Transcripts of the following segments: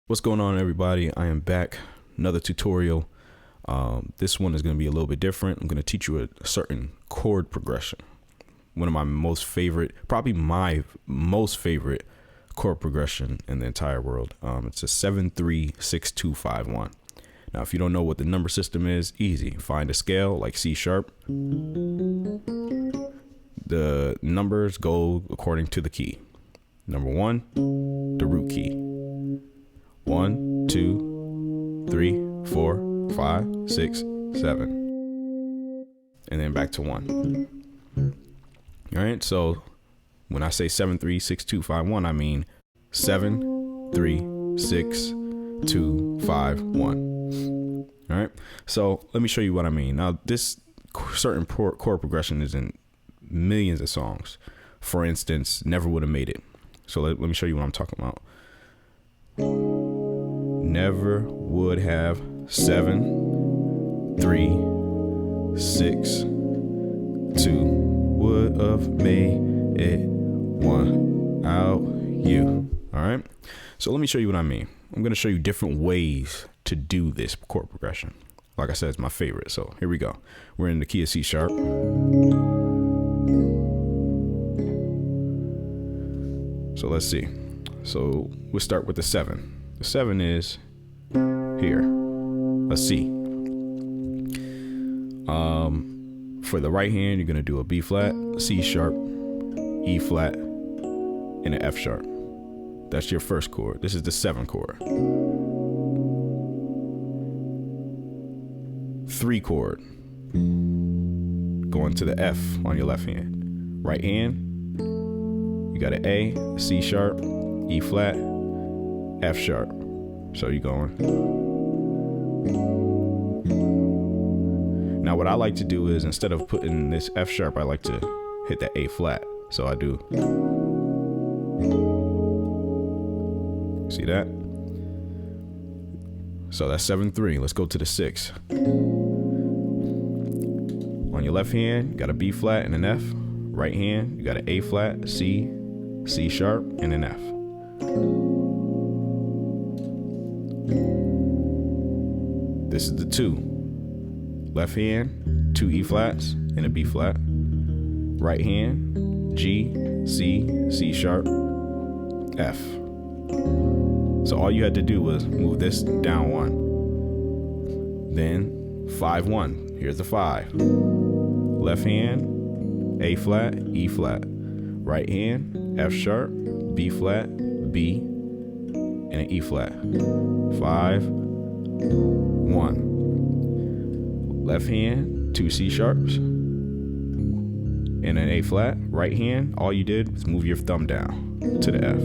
What's going on, everybody? I am back. Another tutorial. This one is going to be a little bit different. I'm going to teach you a certain chord progression. One of my most favorite, probably my most favorite chord progression in the entire world. It's a 7-3-6-2-5-1. Now, if you don't know what the number system is, easy. Find a scale like C sharp. The numbers go according to the key. Number 1, the root key. 1, 2, 3, 4, 5, 6, 7. And then back to 1. All right, so when I say 7-3-6-2-5-1, I mean 7-3-6-2-5-1. All right, so let me show you what I mean. Now, this certain chord progression is in millions of songs. For instance, Never Would Have Made It. So let me show you what I'm talking about. Never would have 7, 3, 6, 2 would have made it 1 out you. All right. So let me show you what I mean. I'm going to show you different ways to do this chord progression. Like I said, it's my favorite. So here we go. We're in the key of C sharp. So let's see. So we'll start with the 7. The 7 is here, a C. For the right hand, you're gonna do a B flat, C sharp, E flat, and an F sharp. That's your first chord. This is the 7 chord. 3 chord, going to the F on your left hand. Right hand, you got an A, C sharp, E flat, F sharp. So you're going. Now what I like to do is, instead of putting this F sharp, I like to hit that A flat. So I do. See that? So that's 7-3. Let's go to the 6. On your left hand, you got a B flat and an F. Right hand, you got an A flat, C, C sharp, and an F. This is the 2. Left hand, 2 E flats and a B flat. Right hand, G, C, C sharp, F. So all you had to do was move this down 1. Then 5-1. Here's the 5. Left hand, A flat, E flat. Right hand, F sharp, B flat, B, and an E flat. 5-1. Left hand, 2 C sharps and an A flat. Right hand, all you did was move your thumb down to the F.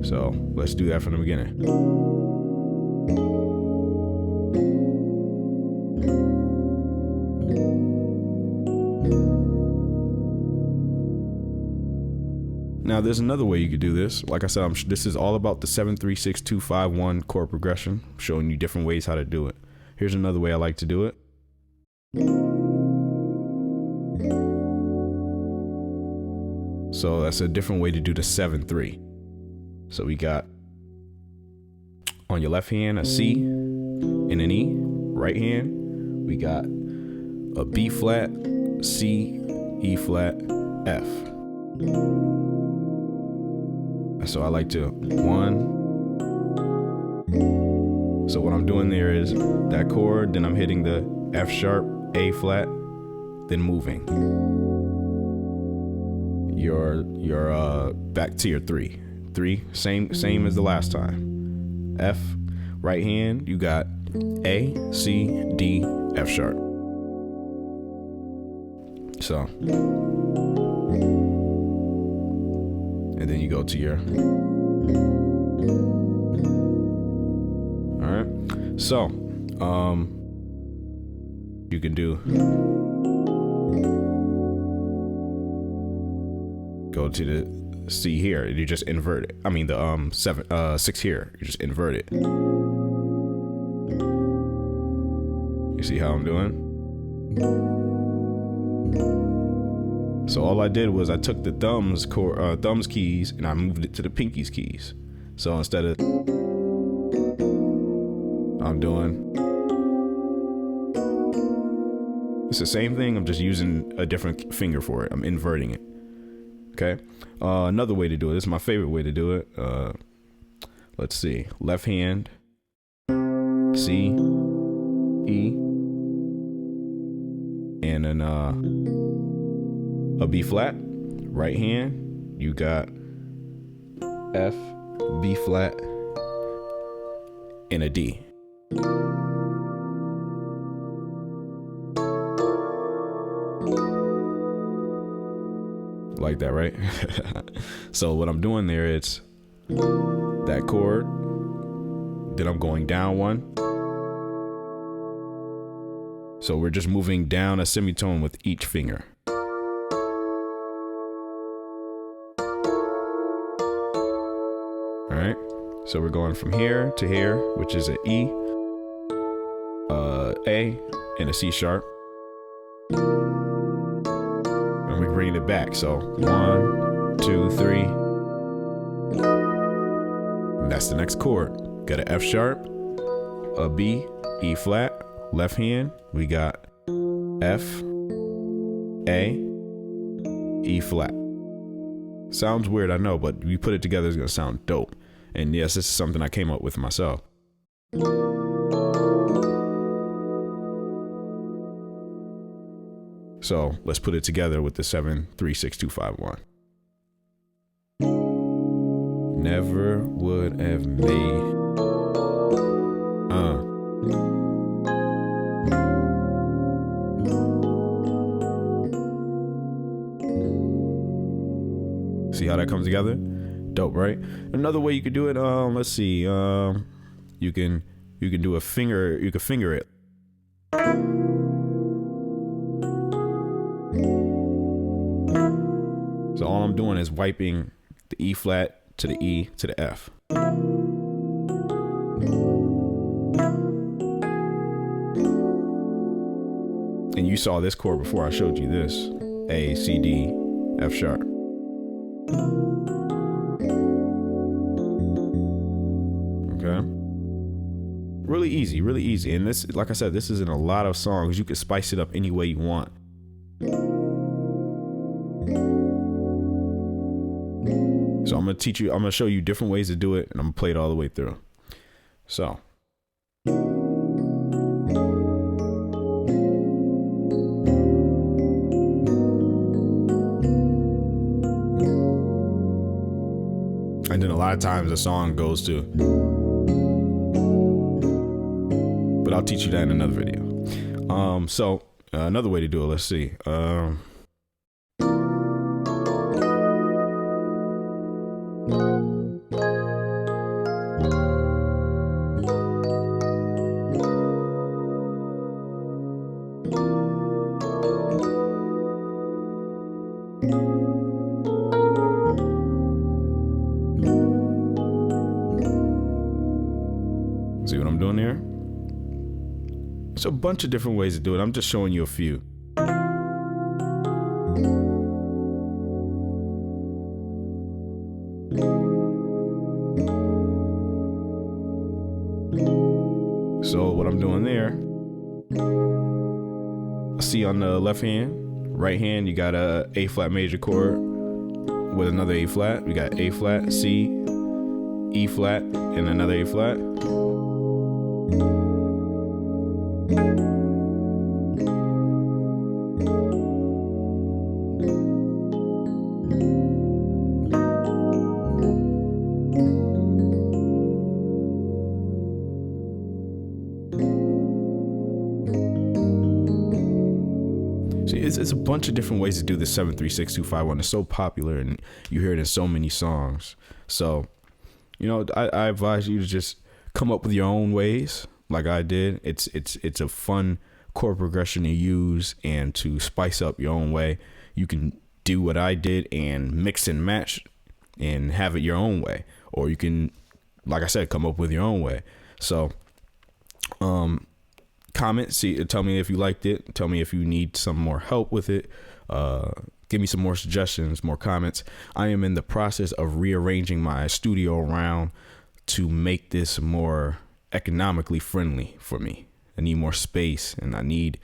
So let's do that from the beginning. Now, there's another way you could do this. Like I said, this is all about the 7-3-6-2-5-1 chord progression. I'm showing you different ways how to do it. Here's another way I like to do it. So that's a different way to do the 7-3. So we got on your left hand a C and an E. Right hand, we got a B flat, C, E flat, F. So I like to 1. So what I'm doing there is that chord, then I'm hitting the F sharp, A flat, then moving. Your back to your 3. 3, same as the last time. F, right hand, you got A, C, D, F sharp. So, and then you go to your. All right. So, you can go to the C here, and you just invert it. I mean the 6 here, you just invert it. You see how I'm doing? So all I did was I took the thumbs keys and I moved it to the pinkies keys. So instead of I'm doing. It's the same thing. I'm just using a different finger for it. I'm inverting it. Okay. Another way to do it. This is my favorite way to do it. Let's see. Left hand, C, E, and then a B flat. Right hand, you got F, B flat, and a D. Like that, right? So what I'm doing there, it's that chord, then I'm going down one. So we're just moving down a semitone with each finger. All right, so we're going from here to here, which is an E, A, and a C sharp. And we're bringing it back. So 1, 2, 3. And that's the next chord. Got an F sharp, a B, E flat. Left hand, we got F, A, E flat. Sounds weird, I know, but we put it together, it's gonna sound dope. And yes, this is something I came up with myself. So let's put it together with the 7, 3, 6, 2, 5, 1. Never would have made. See how that comes together? Dope, right? Another way you could do it, let's see, you can do a finger, you can finger it. So all I'm doing is wiping the E flat to the E to the F. And you saw this chord before I showed you this. A, C, D, F sharp. Okay. Really easy, really easy. And this, like I said, this is in a lot of songs. You can spice it up any way you want. So I'm gonna show you different ways to do it, and I'm gonna play it all the way through. So. And then a lot of times the song goes to, but I'll teach you that in another video. So another way to do it, let's see. See what I'm doing there? There's a bunch of different ways to do it. I'm just showing you a few. So what I'm doing there, see on the left hand, right hand, you got a A flat major chord with another A flat. We got A flat, C, E flat, and another A flat. See, it's a bunch of different ways to do the 7-3-6-2-5-1. It's so popular, and you hear it in so many songs. So, you know, I advise you to just come up with your own ways, like I did. It's a fun chord progression to use and to spice up your own way. You can do what I did and mix and match and have it your own way, or you can, like I said, come up with your own way. So, comment, tell me if you liked it. Tell me if you need some more help with it. Give me some more suggestions, more comments. I am in the process of rearranging my studio around to make this more economically friendly for me. I need more space, and I need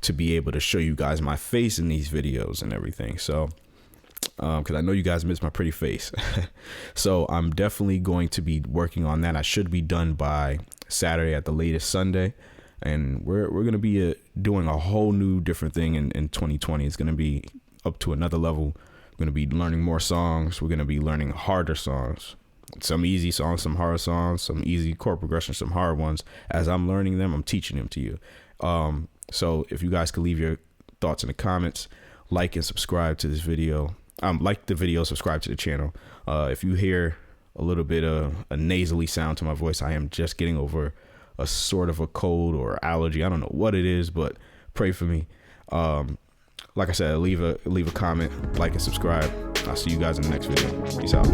to be able to show you guys my face in these videos and everything. So because I know you guys miss my pretty face. So I'm definitely going to be working on that. I should be done by Saturday at the latest Sunday. And we're going to be doing a whole new different thing in 2020. It's going to be up to another level. We're going to be learning more songs. We're going to be learning harder songs. Some easy songs, some hard songs, some easy chord progressions, some hard ones. As I'm learning them, I'm teaching them to you. So if you guys could leave your thoughts in the comments, like and subscribe to this video. Like the video, subscribe to the channel. If you hear a little bit of a nasally sound to my voice, I am just getting over a sort of a cold or allergy. I don't know what it is, but pray for me. Like I said, leave a comment, like and subscribe. I'll see you guys in the next video. Peace out.